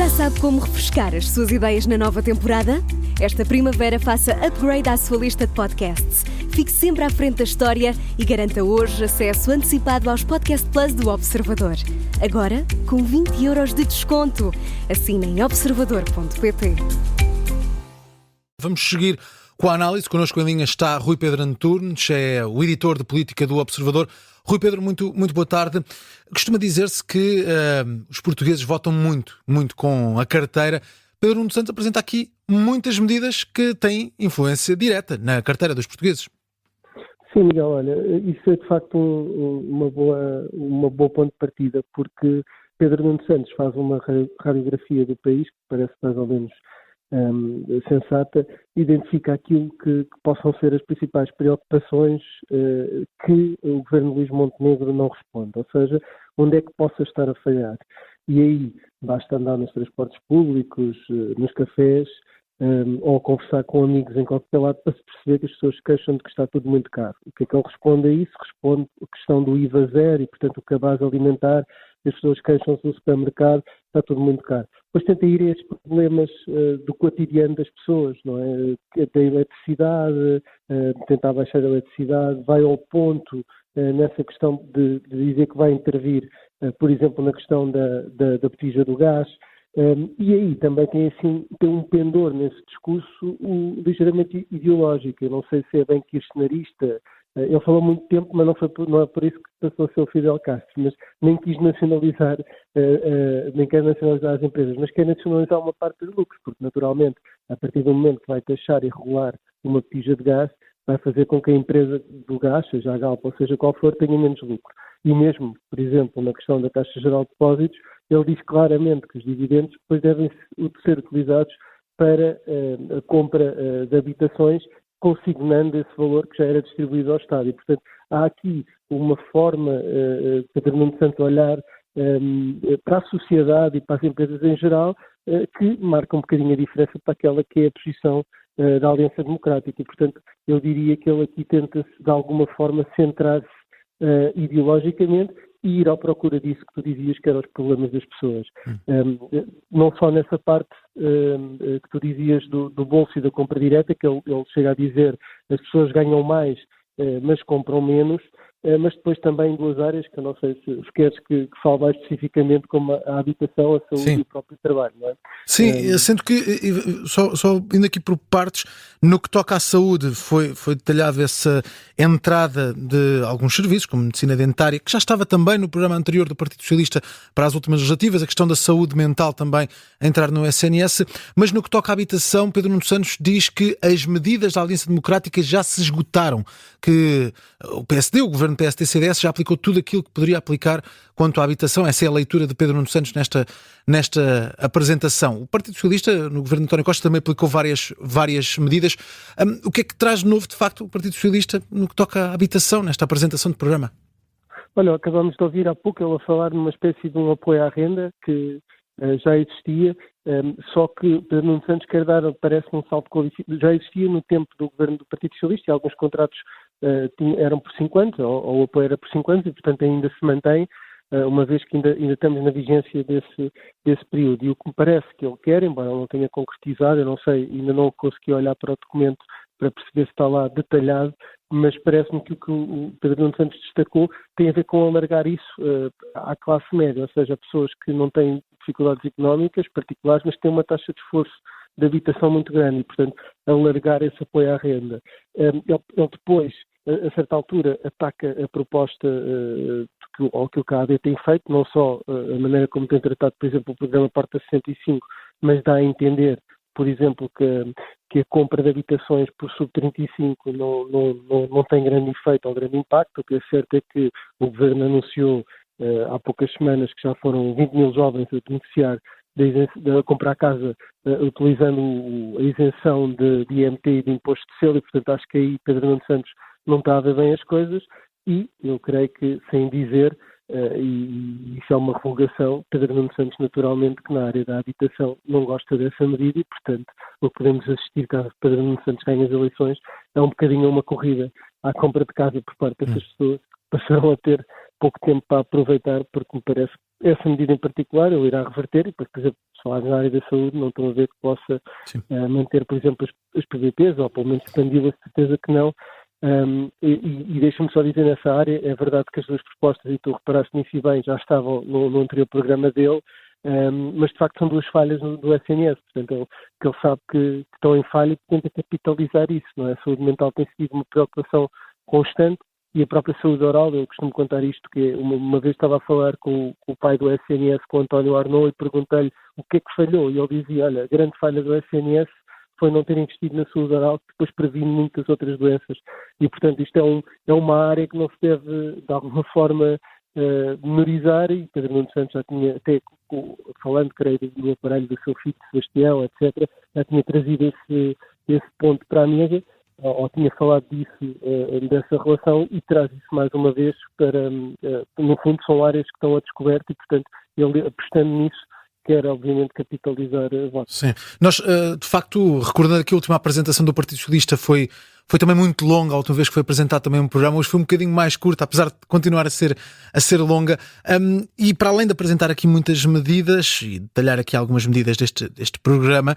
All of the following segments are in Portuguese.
Já sabe como refrescar as suas ideias na nova temporada? Esta primavera faça upgrade à sua lista de podcasts. Fique sempre à frente da história e garanta hoje acesso antecipado aos Podcast Plus do Observador. Agora, com 20€ de desconto. Assine em observador.pt. Vamos seguir com a análise. Connosco em linha está Rui Pedro Antunes, é o editor de política do Observador. Rui Pedro, muito boa tarde. Costuma dizer-se que os portugueses votam muito com a carteira. Pedro Nuno Santos apresenta aqui muitas medidas que têm influência direta na carteira dos portugueses. Sim, Miguel, olha, isso é de facto uma boa ponto de partida, porque Pedro Nuno Santos faz uma radiografia do país, que parece mais ou menos sensata, identifica aquilo que possam ser as principais preocupações que o governo de Luís Montenegro não responde, ou seja, onde é que possa estar a falhar. E aí basta andar nos transportes públicos, nos cafés, ou conversar com amigos em qualquer lado para se perceber que as pessoas se queixam de que está tudo muito caro. O que é que ele responde a isso? Responde a questão do IVA zero e, portanto, o cabaz alimentar, as pessoas queixam-se do supermercado, está tudo muito caro. Depois tenta ir a estes problemas do cotidiano das pessoas, não é? Da eletricidade, tentar baixar a eletricidade, vai ao ponto nessa questão de dizer que vai intervir, por exemplo, na questão da botija do gás. E aí também tem um pendor nesse discurso ligeiramente ideológico. Eu não sei se é bem kirchnerista. Ele falou muito tempo, mas não é por isso que passou a ser o Fidel Castro, mas nem quis nacionalizar, nem quer nacionalizar as empresas, mas quer nacionalizar uma parte dos lucros, porque naturalmente, a partir do momento que vai taxar e regular uma botija de gás, vai fazer com que a empresa do gás, seja a Galp ou seja qual for, tenha menos lucro. E mesmo, por exemplo, na questão da Caixa Geral de Depósitos, ele diz claramente que os dividendos depois devem ser utilizados para a compra de habitações, consignando esse valor que já era distribuído ao Estado. E, portanto, há aqui uma forma de Pedro Nuno Santos olhar para a sociedade e para as empresas em geral que marca um bocadinho a diferença para aquela que é a posição da Aliança Democrática. E, portanto, eu diria que ele aqui tenta-se, de alguma forma, centrar-se ideologicamente e ir à procura disso que tu dizias que eram os problemas das pessoas. Não só nessa parte que tu dizias do bolso e da compra direta, que ele chega a dizer que as pessoas ganham mais, mas compram menos, mas depois também em duas áreas que eu não sei se queres que fale mais especificamente, como a habitação, a saúde. Sim. E o próprio trabalho, não é? Sim, sendo que, só indo aqui por partes, no que toca à saúde, foi detalhado essa entrada de alguns serviços, como medicina dentária, que já estava também no programa anterior do Partido Socialista para as últimas legislativas, a questão da saúde mental também a entrar no SNS, mas no que toca à habitação, Pedro Nuno Santos diz que as medidas da Aliança Democrática já se esgotaram, que o PSD, o governo PSD-CDS, já aplicou tudo aquilo que poderia aplicar quanto à habitação. Essa é a leitura de Pedro Nuno Santos nesta apresentação. O Partido Socialista, no governo de António Costa, também aplicou várias medidas. O que é que traz de novo, de facto, o Partido Socialista no que toca à habitação, nesta apresentação de programa? Olha, acabamos de ouvir há pouco ele a falar numa espécie de um apoio à renda que já existia, só que Pedro Nuno Santos quer dar, parece, um salto qualificado. Já existia no tempo do governo do Partido Socialista e alguns contratos eram por 5 anos, ou o apoio era por 5 anos, e portanto ainda se mantém, uma vez que ainda estamos na vigência desse período. E o que me parece que ele quer, embora ele não tenha concretizado, eu não sei, ainda não consegui olhar para o documento para perceber se está lá detalhado, mas parece-me que o que o Pedro Nuno Santos destacou tem a ver com alargar isso à classe média, ou seja, pessoas que não têm dificuldades económicas particulares, mas têm uma taxa de esforço de habitação muito grande e, portanto, alargar esse apoio à renda. Ele depois, a certa altura, ataca a proposta que o AD tem feito, não só a maneira como tem tratado, por exemplo, o programa Porta 65, mas dá a entender, por exemplo, que a compra de habitações por sub-35 não tem grande efeito ou grande impacto. O que é certo é que o Governo anunciou há poucas semanas que já foram 20 mil jovens a beneficiar de comprar casa utilizando a isenção de IMT e de imposto de selo, e portanto acho que aí Pedro Nuno Santos não está a ver bem as coisas, e eu creio que, sem dizer, e isso é uma revogação, Pedro Nuno Santos naturalmente que na área da habitação não gosta dessa medida e, portanto, o que podemos assistir caso Pedro Nuno Santos ganhe as eleições é um bocadinho uma corrida à compra de casa por parte dessas pessoas que passarão a ter pouco tempo para aproveitar, porque me parece que essa medida em particular ele irá reverter e depois, por exemplo, se falar na área da saúde, não estou a ver que possa manter, por exemplo, as PVPs, ou pelo menos expendi-las, de certeza que não. E deixa-me só dizer nessa área, é verdade que as duas propostas, e tu reparaste nisso e bem, já estavam no anterior programa dele, mas de facto são duas falhas do SNS, portanto ele sabe que estão em falha e tenta capitalizar isso, não é? A saúde mental tem sido uma preocupação constante e a própria saúde oral, eu costumo contar isto, que uma vez estava a falar com o pai do SNS, com o António Arnaud, e perguntei-lhe o que é que falhou, e ele dizia, olha, a grande falha do SNS foi não ter investido na saúde oral, que depois previne muitas outras doenças. E, portanto, isto é uma área que não se deve, de alguma forma, menorizar, e Pedro Nuno Santos já tinha, até falando, creio, do aparelho do seu filho, Sebastião, etc., já tinha trazido esse ponto para a mesa, ou tinha falado disso, dessa relação, e traz isso mais uma vez para, no fundo, são áreas que estão a descoberto, e, portanto, ele, apostando nisso, quer, obviamente, capitalizar votos. Sim. Nós, de facto, recordando que a última apresentação do Partido Socialista foi também muito longa, a última vez que foi apresentado também um programa, hoje foi um bocadinho mais curta, apesar de continuar a ser longa. E para além de apresentar aqui muitas medidas e detalhar aqui algumas medidas deste programa,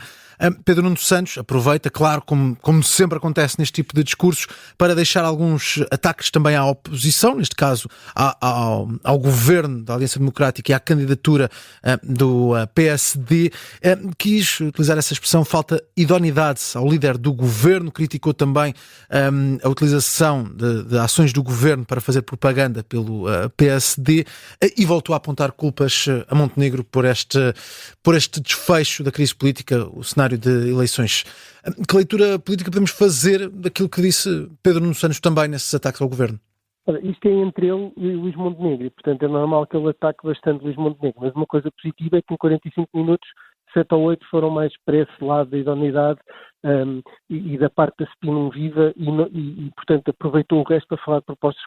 Pedro Nuno Santos aproveita, claro, como sempre acontece neste tipo de discursos, para deixar alguns ataques também à oposição, neste caso ao governo da Aliança Democrática e à candidatura do PSD. Quis utilizar essa expressão, falta idoneidade ao líder do governo, criticou também a utilização de ações do governo para fazer propaganda pelo PSD e voltou a apontar culpas a Montenegro por este desfecho da crise política, o cenário de eleições. Que leitura política podemos fazer daquilo que disse Pedro Nuno Santos também nesses ataques ao governo? Isto é entre ele e Luís Montenegro, e portanto é normal que ele ataque bastante Luís Montenegro, mas uma coisa positiva é que em 45 minutos 7 ou 8 foram mais para esse lado da idoneidade e da parte da Spinum viva e, portanto, aproveitou o resto para falar de propostas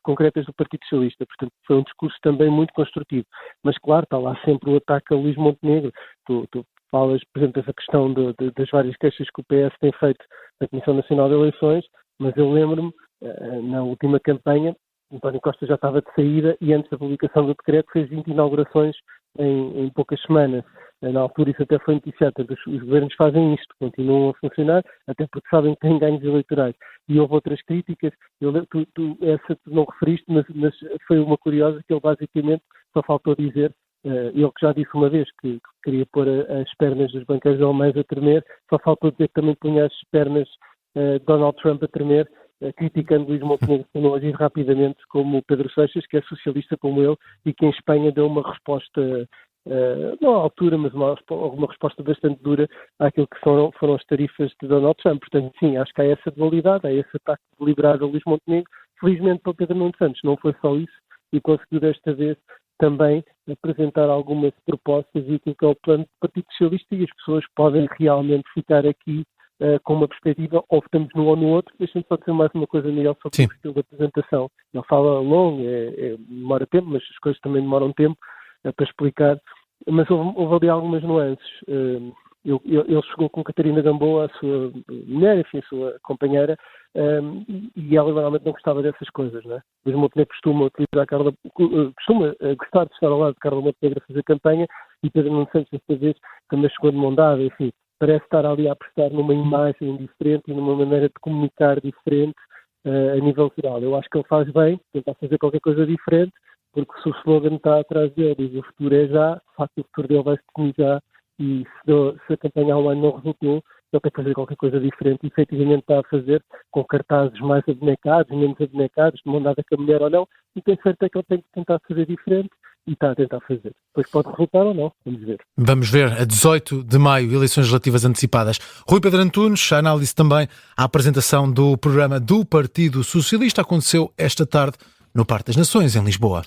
concretas do Partido Socialista. Portanto, foi um discurso também muito construtivo. Mas, claro, está lá sempre o ataque a Luís Montenegro. Tu falas, por exemplo, dessa questão das várias queixas que o PS tem feito na Comissão Nacional de Eleições, mas eu lembro-me, na última campanha, António Costa já estava de saída e antes da publicação do decreto fez 20 inaugurações em poucas semanas. Na altura isso até foi noticiado. Portanto, os governos fazem isto, continuam a funcionar, até porque sabem que têm ganhos eleitorais. E houve outras críticas, essa tu não referiste, mas foi uma curiosa que ele basicamente só faltou dizer, ele que já disse uma vez que queria pôr as pernas dos banqueiros alemães a tremer, só faltou dizer que também punha as pernas de Donald Trump a tremer, criticando Luís Montenegro por não agir rapidamente como o Pedro Seixas, que é socialista como ele, e que em Espanha deu uma resposta, não à altura, mas alguma resposta bastante dura àquilo que foram as tarifas de Donald Trump. Portanto, sim, acho que há essa dualidade, há esse ataque deliberado a Luís Montenegro. Felizmente para o Pedro Nuno Santos não foi só isso, e conseguiu desta vez também apresentar algumas propostas e aquilo que é o plano do Partido Socialista, e as pessoas podem realmente ficar aqui com uma perspectiva, ou votamos num ou no outro. Deixa-me só dizer mais uma coisa, Miguel, sobre o estilo de apresentação. Ele fala longo, demora tempo, mas as coisas também demoram tempo para explicar, mas houve ali algumas nuances. Ele chegou com Catarina Gamboa, a sua mulher, enfim, a sua companheira, e ela realmente não gostava dessas coisas, não é? Luís Montenegro costuma gostar de estar ao lado de Carla Montenegro a fazer campanha, e Pedro Nuno Santos, desta vez, também chegou de mão dada, enfim, parece estar ali a apostar numa imagem diferente e numa maneira de comunicar diferente a nível geral. Eu acho que ele faz bem, tentar fazer qualquer coisa diferente, porque se o slogan está atrás dele e o futuro é já, de facto o futuro dele vai se definir já, e se a campanha há um ano não resultou, ele tem que fazer qualquer coisa diferente, e efetivamente está a fazer com cartazes mais abnecados, menos abnecados, de mão dada com a mulher ou não, e tem certeza que ele tem que tentar fazer diferente, e está a tentar fazer. Depois pode resultar ou não, vamos ver. Vamos ver, a 18 de maio, eleições legislativas antecipadas. Rui Pedro Antunes, a análise também, a apresentação do programa do Partido Socialista aconteceu esta tarde no Parque das Nações, em Lisboa.